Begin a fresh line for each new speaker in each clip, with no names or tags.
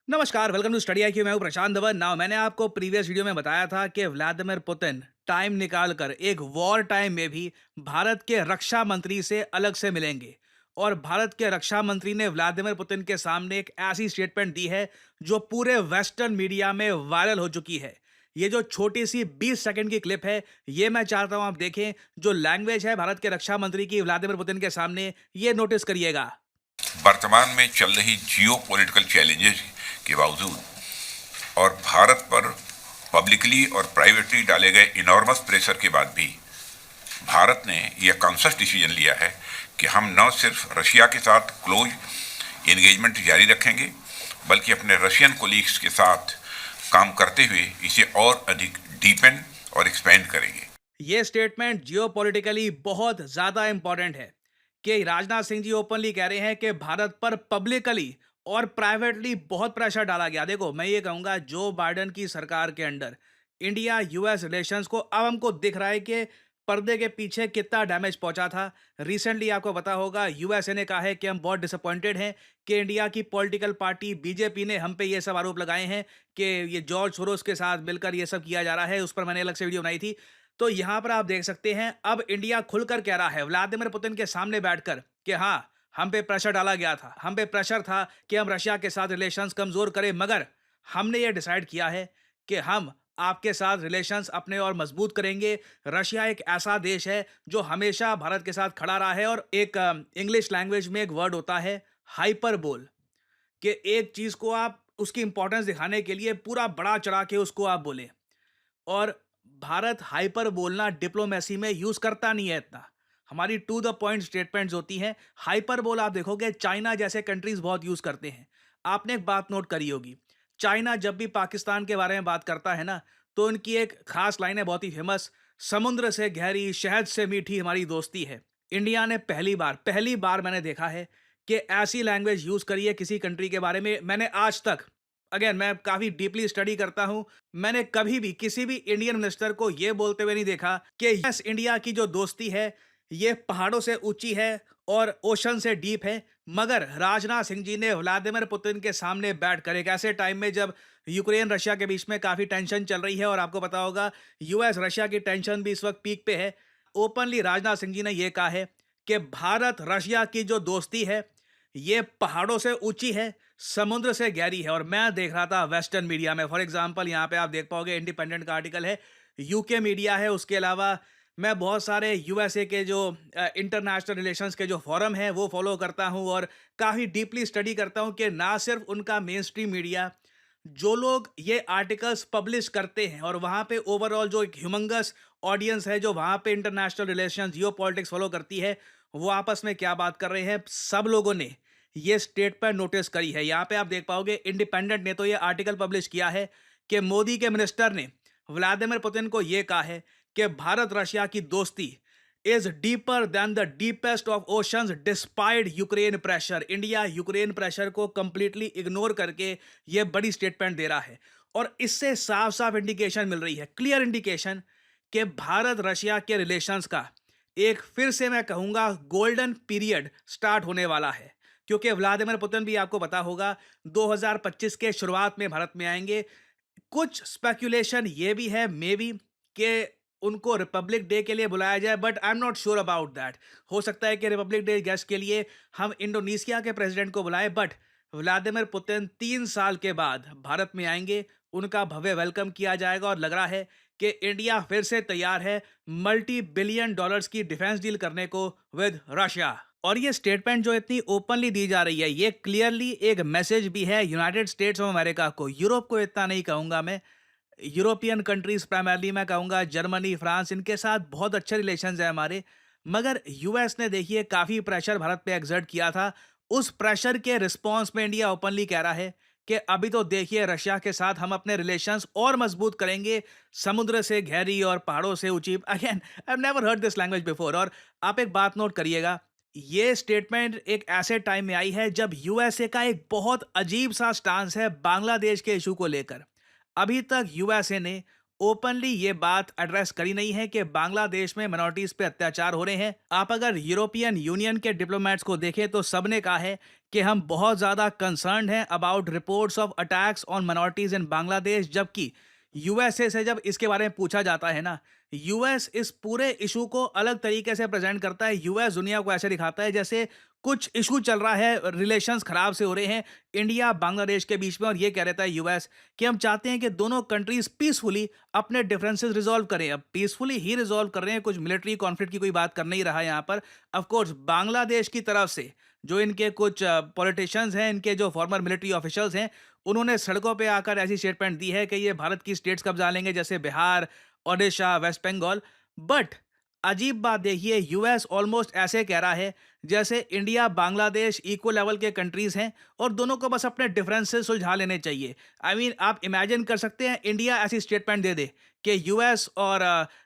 नमस्कार, welcome to study IQ. मैं हूं प्रशांत धवन। नाउ मैंने आपको प्रीवियस वीडियो में बताया था कि व्लादिमीर पुतिन टाइम निकाल कर एक वॉर टाइम में भी भारत के रक्षा मंत्री से अलग से मिलेंगे। और भारत के रक्षा मंत्री ने व्लादिमीर पुतिन के सामने एक ऐसी स्टेटमेंट दी है जो पूरे वेस्टर्न मीडिया में वायरल हो चुकी है। ये जो छोटी सी 20 सेकंड की क्लिप है, ये मैं चाहता हूं आप देखें। जो लैंग्वेज है भारत के रक्षा मंत्री की व्लादिमीर पुतिन के सामने, ये नोटिस करिएगा।
वर्तमान में चल रही जियो पॉलिटिकल चैलेंजेस के बावजूद और भारत पर पब्लिकली और प्राइवेटली डाले गए इनॉर्मस प्रेशर के बाद भी भारत ने यह कॉन्शियस डिसीजन लिया है कि हम न सिर्फ रशिया के साथ क्लोज एंगेजमेंट जारी रखेंगे बल्कि अपने रशियन कोलीग्स के साथ काम करते हुए इसे और अधिक डीपेंड और एक्सपेंड करेंगे।
ये स्टेटमेंट जियोपॉलिटिकली बहुत ज्यादा इंपॉर्टेंट है कि राजनाथ सिंह जी ओपनली कह रहे हैं कि भारत पर पब्लिकली और प्राइवेटली बहुत प्रेशर डाला गया। देखो, मैं ये कहूंगा, जो बाइडेन की सरकार के अंडर इंडिया यूएस रिलेशंस को अब हमको दिख रहा है कि पर्दे के पीछे कितना डैमेज पहुंचा था। रिसेंटली आपको पता होगा, यूएसए ने कहा है कि हम बहुत डिसअपॉइंटेड हैं कि इंडिया की पॉलिटिकल पार्टी बीजेपी ने हम पे ये सब आरोप लगाए हैं कि ये जॉर्ज सोरोस के साथ मिलकर ये सब किया जा रहा है। उस पर मैंने अलग से वीडियो बनाई थी। तो यहां पर आप देख सकते हैं, अब इंडिया खुलकर कह रहा है व्लादिमीर पुतिन के सामने बैठकर कि हाँ, हम पे प्रेशर डाला गया था, हम पे प्रेशर था कि हम रशिया के साथ रिलेशंस कमजोर करें, मगर हमने ये डिसाइड किया है कि हम आपके साथ रिलेशंस अपने और मजबूत करेंगे। रशिया एक ऐसा देश है जो हमेशा भारत के साथ खड़ा रहा है। और एक इंग्लिश लैंग्वेज में एक वर्ड होता है हाइपरबोल, कि एक चीज को आप उसकी इंपॉर्टेंस दिखाने के लिए पूरा बड़ा चढ़ा के उसको आप बोलें। और भारत हाइपर बोलना डिप्लोमेसी में यूज करता नहीं है इतना। हमारी टू द पॉइंट स्टेटमेंट्स होती हैं। हाइपर बोल आप देखोगे चाइना जैसे कंट्रीज बहुत यूज करते हैं। आपने एक बात नोट करी होगी, चाइना जब भी पाकिस्तान के बारे में बात करता है ना, तो उनकी एक खास लाइन है बहुत ही फेमस, समुद्र से गहरी शहद से मीठी हमारी दोस्ती है। इंडिया ने पहली बार मैंने देखा है कि ऐसी लैंग्वेज यूज करी है किसी कंट्री के बारे में। मैंने आज तक, अगेन मैं काफी डीपली स्टडी करता हूं, मैंने कभी भी किसी भी इंडियन मिनिस्टर को यह बोलते हुए नहीं देखा कि यस, इंडिया की जो दोस्ती है ये पहाड़ों से ऊंची है और ओशन से डीप है। मगर राजनाथ सिंह जी ने व्लादिमीर पुतिन के सामने बैठकर एक ऐसे टाइम में जब यूक्रेन रशिया के बीच में काफी टेंशन चल रही है, और आपको पता होगा यूएस रशिया की टेंशन भी इस वक्त पीक पे है, ओपनली राजनाथ सिंह जी ने यह कहा है कि भारत रशिया की जो दोस्ती है ये पहाड़ों से ऊंची है, समुद्र से गहरी है। और मैं देख रहा था वेस्टर्न मीडिया में, फॉर एग्जांपल यहाँ पे आप देख पाओगे इंडिपेंडेंट का आर्टिकल है, यूके मीडिया है, उसके अलावा मैं बहुत सारे यूएसए के जो इंटरनेशनल रिलेशंस के जो फॉरम है वो फॉलो करता हूँ और काफ़ी डीपली स्टडी करता हूँ कि ना सिर्फ उनका मेन स्ट्रीम मीडिया, जो लोग ये आर्टिकल्स पब्लिश करते हैं और वहाँ पे ओवरऑल जो एक ह्यूमंगस ऑडियंस है जो वहाँ पे इंटरनेशनल रिलेशन जियो पॉलिटिक्स फॉलो करती है, वो आपस में क्या बात कर रहे हैं, सब लोगों ने ये स्टेटमेंट नोटिस करी है। यहाँ पे आप देख पाओगे इंडिपेंडेंट ने तो ये आर्टिकल पब्लिश किया है कि मोदी के मिनिस्टर ने व्लादिमीर पुतिन को ये कहा है कि भारत रशिया की दोस्ती is deeper than the deepest of oceans despite Ukraine pressure. India Ukraine pressure को कंप्लीटली इग्नोर करके ये बड़ी स्टेटमेंट दे रहा है। और इससे साफ साफ इंडिकेशन मिल रही है, क्लियर इंडिकेशन, कि भारत रशिया के रिलेशंस का एक, फिर से मैं कहूंगा, गोल्डन पीरियड स्टार्ट होने वाला है। क्योंकि व्लादिमीर पुतिन भी आपको पता होगा 2025 के शुरुआत में भारत में आएंगे। कुछ स्पेकुलेशन ये भी है मे बी कि उनको रिपब्लिक डे के लिए बुलाया जाए, but I am not sure about that. हो सकता है कि रिपब्लिक डे गेस्ट के लिए हम इंडोनेशिया के प्रेसिडेंट को बुलाएं, बट व्लादिमीर पुतिन 3 साल के बाद भारत में आएंगे, उनका भव्य वेलकम किया जाएगा। और लग रहा है कि इंडिया फिर से तैयार है मल्टी बिलियन डॉलर्स की डिफेंस डील करने को विद रशिया। और ये स्टेटमेंट जो इतनी ओपनली दी जा रही है, ये क्लियरली एक मैसेज भी है यूनाइटेड स्टेट्स ऑफ अमेरिका को, यूरोप को इतना नहीं कहूंगा मैं, यूरोपियन कंट्रीज प्राइमरली मैं कहूंगा, जर्मनी, फ्रांस, इनके साथ बहुत अच्छे रिलेशंस है हमारे। मगर यूएस ने देखिए काफी प्रेशर भारत पे एक्सर्ट किया था। उस प्रेशर के रिस्पॉन्स में इंडिया ओपनली कह रहा है कि अभी तो देखिए रशिया के साथ हम अपने रिलेशंस और मजबूत करेंगे, समुद्र से गहरी और पहाड़ों से ऊंची। Again, I have never heard this language before. और आप एक बात नोट करिएगा, ये स्टेटमेंट एक ऐसे टाइम में आई है जब यूएसए का एक बहुत अजीब सा स्टांस है बांग्लादेश के इशू को लेकर। अभी तक यूएसए ने ओपनली ये बात एड्रेस करी नहीं है कि बांग्लादेश में मिनॉरिटीज पे अत्याचार हो रहे हैं। आप अगर यूरोपियन यूनियन के डिप्लोमेट्स को देखें तो सबने कहा है कि हम बहुत ज़्यादा कंसर्न्ड हैं about reports of attacks on minorities in Bangladesh. जबकि यूएसए से जब इसके बारे में पूछा जाता है ना, यूएस इस पूरे इशू को अलग तरीके से प्रेजेंट करता है। यूएस दुनिया को ऐसे दिखाता है जैसे कुछ इशू चल रहा है, रिलेशंस खराब से हो रहे हैं इंडिया बांग्लादेश के बीच में, और ये कह रहता है यूएस कि हम चाहते हैं कि दोनों कंट्रीज पीसफुली अपने डिफरेंसेस रिजॉल्व करें। अब पीसफुली ही रिजॉल्व कर रहे हैं, कुछ मिलिट्री कॉन्फ्लिक्ट की कोई बात कर नहीं रहा है यहाँ पर। ऑफ कोर्स बांग्लादेश की तरफ से जो इनके कुछ पॉलिटिशियंस हैं, इनके जो फॉर्मर मिलिट्री ऑफिशियल्स हैं, उन्होंने सड़कों पे आकर ऐसी स्टेटमेंट दी है कि ये भारत की स्टेट्स कब्जा लेंगे, जैसे बिहार, ओडिशा, वेस्ट बंगाल। बट अजीब बात देखिए, यूएस ऑलमोस्ट ऐसे कह रहा है जैसे इंडिया बांग्लादेश इक्वल लेवल के कंट्रीज हैं और दोनों को बस अपने डिफरेंसेस सुलझा लेने चाहिए। आई मीन आप इमेजिन कर सकते हैं इंडिया ऐसी स्टेटमेंट दे दे कि यूएस और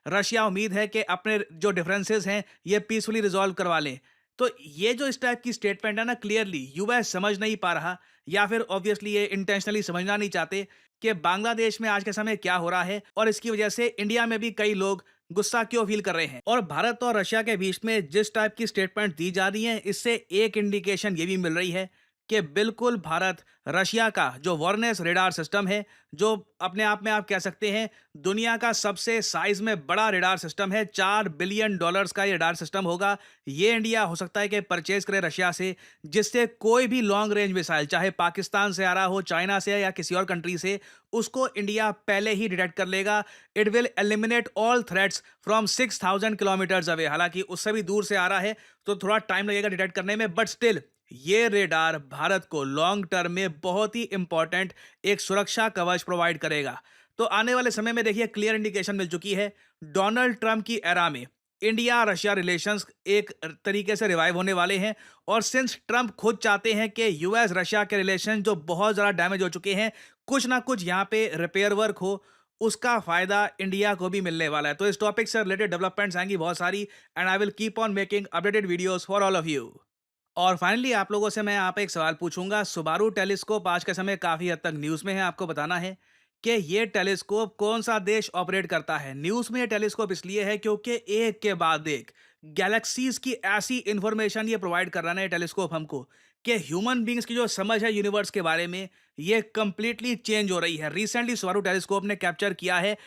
रशिया उम्मीद है कि अपने जो डिफरेंसेस हैं ये पीसफुली रिजॉल्व करवा लें। तो ये जो इस टाइप की स्टेटमेंट है ना, क्लियरली यूएस समझ नहीं पा रहा, या फिर ऑब्वियसली ये इंटेंशनली समझना नहीं चाहते कि बांग्लादेश में आज के समय क्या हो रहा है, और इसकी वजह से इंडिया में भी कई लोग गुस्सा क्यों फील कर रहे हैं। और भारत और रशिया के बीच में जिस टाइप की स्टेटमेंट दी जा रही है, इससे एक इंडिकेशन ये भी मिल रही है कि बिल्कुल भारत रशिया का जो वॉर्नेस रेडार सिस्टम है, जो अपने आप में आप कह सकते हैं दुनिया का सबसे साइज में बड़ा रेडार सिस्टम है, $4 बिलियन का ये रेडार सिस्टम होगा, ये इंडिया हो सकता है कि परचेज करे रशिया से, जिससे कोई भी लॉन्ग रेंज मिसाइल चाहे पाकिस्तान से आ रहा हो, चाइना से या किसी और कंट्री से, उसको इंडिया पहले ही डिटेक्ट कर लेगा। It will eliminate all threats from 6000 kilometres away. हालांकि उससे भी दूर से आ रहा है तो थोड़ा टाइम लगेगा डिटेक्ट करने में, बट स्टिल ये रेडार भारत को लॉन्ग टर्म में बहुत ही इंपॉर्टेंट एक सुरक्षा कवच प्रोवाइड करेगा। तो आने वाले समय में देखिए क्लियर इंडिकेशन मिल चुकी है, डोनाल्ड ट्रंप की एरा में इंडिया रशिया रिलेशंस एक तरीके से रिवाइव होने वाले हैं। और सिंस ट्रंप खुद चाहते हैं कि यूएस रशिया के रिलेशन जो बहुत ज़्यादा डैमेज हो चुके हैं, कुछ ना कुछ यहाँ पे रिपेयर वर्क हो, उसका फायदा इंडिया को भी मिलने वाला है। तो इस टॉपिक से रिलेटेड डेवलपमेंट्स आएंगी बहुत सारी, and I will keep on making updated videos for all of you. और फाइनली आप लोगों से मैं यहाँ पे एक सवाल पूछूंगा। सुबारू टेलीस्कोप आज के समय काफ़ी हद तक न्यूज़ में है। आपको बताना है कि ये टेलीस्कोप कौन सा देश ऑपरेट करता है। न्यूज़ में ये टेलीस्कोप इसलिए है क्योंकि एक के बाद एक गैलेक्सीज की ऐसी इंफॉर्मेशन ये प्रोवाइड कर रहा है ये टेलीस्कोप हमको, कि ह्यूमन बींग्स की जो समझ है यूनिवर्स के बारे में ये कंप्लीटली चेंज हो रही है। रिसेंटली सुबारू टेलीस्कोप ने कैप्चर किया है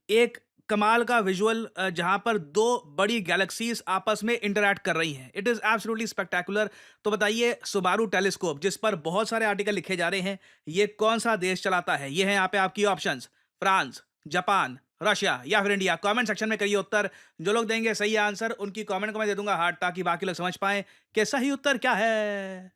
एक कमाल का विजुअल, जहां पर दो बड़ी गैलेक्सीज आपस में इंटरैक्ट कर रही हैं। It is absolutely spectacular. तो बताइए सुबारू टेलीस्कोप, जिस पर बहुत सारे आर्टिकल लिखे जा रहे हैं, ये कौन सा देश चलाता है? ये है यहाँ पे आपकी ऑप्शंस, फ्रांस, जापान, रशिया या फिर इंडिया। कमेंट सेक्शन में करिए उत्तर। जो लोग देंगे सही आंसर उनकी कमेंट को मैं दे दूंगा हार्ट, ताकि बाकी लोग समझ पाएं कि सही उत्तर क्या है।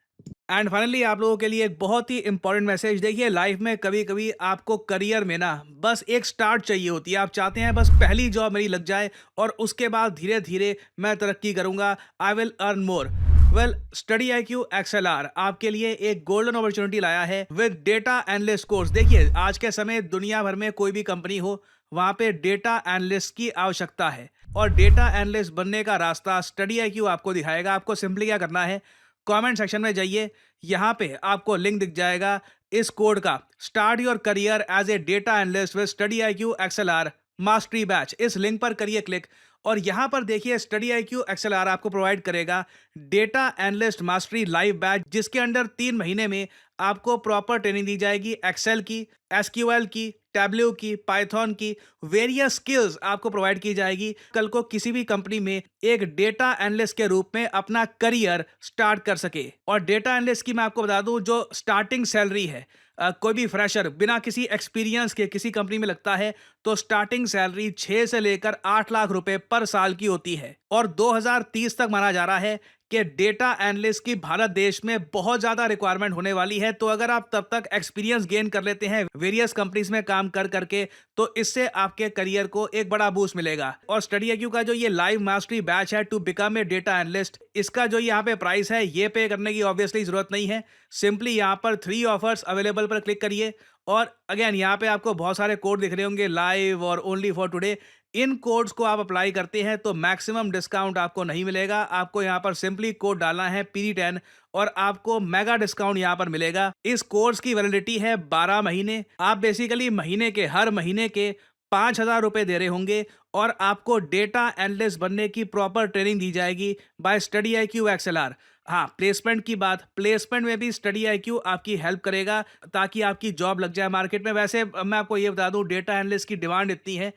एंड फाइनली आप लोगों के लिए एक बहुत ही इंपॉर्टेंट मैसेज। देखिए लाइफ में कभी कभी आपको करियर में ना बस एक स्टार्ट चाहिए होती है। आप चाहते हैं बस पहली जॉब मेरी लग जाए और उसके बाद धीरे धीरे मैं तरक्की करूंगा, I will earn more. Well, study IQ XLR आपके लिए एक गोल्डन अपॉर्चुनिटी लाया है विद डेटा एनालिस्ट कोर्स। देखिए आज के समय दुनिया भर में कोई भी कंपनी हो, वहां पे डेटा एनालिस्ट की आवश्यकता है, और डेटा एनालिस्ट बनने का रास्ता स्टडी IQ आपको दिखाएगा। आपको सिंपली क्या करना है, कमेंट सेक्शन में जाइए, यहाँ पे आपको लिंक दिख जाएगा इस कोड का, start your career as a data analyst with study IQ XLR mastery batch. इस लिंक पर करिए क्लिक, और यहाँ पर देखिए स्टडी IQ XLR आपको प्रोवाइड करेगा data analyst mastery live batch, जिसके अंडर 3 महीने में आपको प्रॉपर ट्रेनिंग दी जाएगी। एक्सेल की, SQL की, टैब्ल्यू की, पाइथन की, वेरियस स्किल्स आपको प्रोवाइड की जाएगी। कल को किसी भी कंपनी में एक डेटा एनालिस्ट के रूप में अपना करियर स्टार्ट कर सके। और डेटा एनालिस्ट की मैं आपको बता दूं, जो स्टार्टिंग सैलरी है, कोई भी फ्रेशर बिना किसी एक्सपीरियंस के किसी कंपनी में लगता है तो स्टार्टिंग सैलरी 6 से लेकर 8 लाख रुपए पर साल की होती है। और 2030 तक माना जा रहा है कि डेटा एनालिस्ट की भारत देश में बहुत ज्यादा रिक्वायरमेंट होने वाली है। तो अगर आप तब तक एक्सपीरियंस गेन कर लेते हैं वेरियस कंपनीज में काम कर करके, तो इससे आपके करियर को एक बड़ा बूस्ट मिलेगा। और स्टडी IQ का जो ये लाइव मास्टरी बैच है to become a data analyst, इसका जो यहाँ पे प्राइस है ये पे करने की ऑब्वियसली जरूरत नहीं है। सिंपली यहाँ पर 3 ऑफर्स अवेलेबल पर क्लिक करिए, और अगेन यहाँ पे आपको बहुत सारे कोड दिख रहे होंगे, लाइव और only for today. In codes को आप अप्लाई करते हैं तो मैक्सिमम डिस्काउंट आपको नहीं मिलेगा। आपको यहाँ पर सिंपली कोड डालना है PD10 और आपको मेगा डिस्काउंट यहाँ पर मिलेगा। इस कोर्स की वैलिडिटी है 12 महीने। आप बेसिकली महीने के हर महीने के ₹5,000 दे रहे होंगे और आपको डेटा एनालिस्ट बनने की प्रॉपर ट्रेनिंग दी जाएगी बाय स्टडी IQ XLR। हाँ, प्लेसमेंट की बात, प्लेसमेंट में भी स्टडी IQ आपकी हेल्प करेगा ताकि आपकी जॉब लग जाए मार्केट में। वैसे मैं आपको ये बता दूं, डेटा एनालिस्ट की डिमांड इतनी है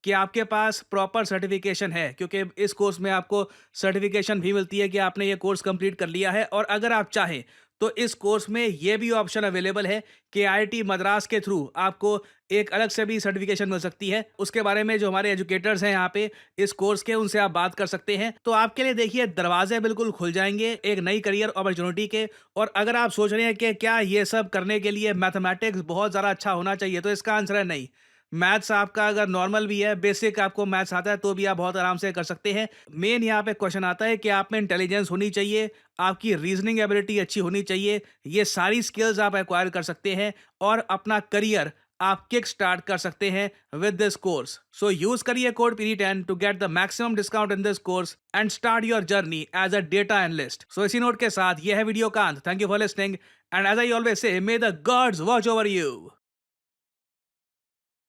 कि आपके पास प्रॉपर सर्टिफिकेशन है, क्योंकि इस कोर्स में आपको सर्टिफिकेशन भी मिलती है कि आपने ये कोर्स कंप्लीट कर लिया है। और अगर आप चाहें तो इस कोर्स में ये भी ऑप्शन अवेलेबल है कि IIT मद्रास के थ्रू आपको एक अलग से भी सर्टिफिकेशन मिल सकती है। उसके बारे में जो हमारे एजुकेटर्स हैं यहाँ पे इस कोर्स के, उनसे आप बात कर सकते हैं। तो आपके लिए देखिए दरवाजे बिल्कुल खुल जाएंगे एक नई करियर अपॉर्चुनिटी के। और अगर आप सोच रहे हैं कि क्या ये सब करने के लिए मैथमेटिक्स बहुत ज़्यादा अच्छा होना चाहिए, तो इसका आंसर है नहीं। मैथ्स आपका अगर नॉर्मल भी है, बेसिक आपको मैथ्स आता है, तो भी आप बहुत आराम से कर सकते हैं। मेन यहाँ पे क्वेश्चन आता है कि आप में इंटेलिजेंस होनी चाहिए, आपकी रीजनिंग एबिलिटी अच्छी होनी चाहिए। ये सारी स्किल्स आप एक्वायर कर सकते हैं और अपना करियर आप किक स्टार्ट कर सकते हैं with this course. So use करिए code PD10 to get the maximum discount in this course and start your journey as a data analyst. So इसी नोट के साथ यह है वीडियो का अंत। Thank you for listening and as I always say, may the gods watch over you.